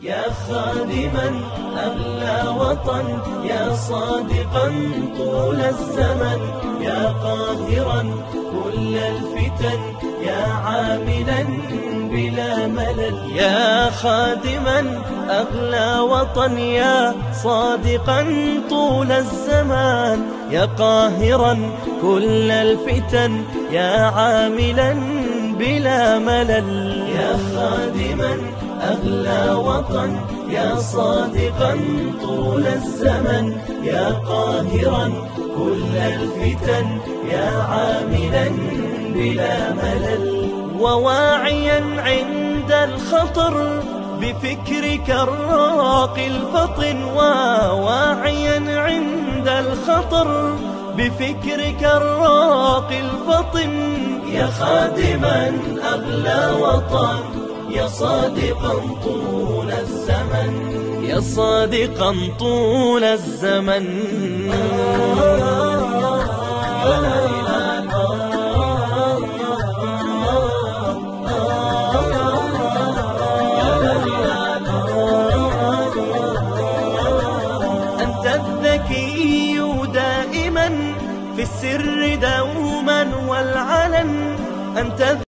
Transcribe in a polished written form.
يا خادما أغلى وطن، يا صادقا طول الزمن، يا قاهرا كل الفتن، يا عاملا بلا ملل. يا خادما أغلى وطن، يا صادقا طول الزمان، يا قاهرا كل الفتن، يا عاملا بلا ملل. يا خادما أغلى وطن، يا صادقا طول الزمن، يا قاهرا كل الفتن، يا عاملا بلا ملل. وواعيا عند الخطر بفكرك الراقي الفطن، وواعيا عند الخطر بفكرك الراقي الفطن. يا خادما أغلى وطن، يا صادقا طول الزمن، يا صادقا طول الزمن. أنت الذكي دائما في السر دوما والعلن، أنت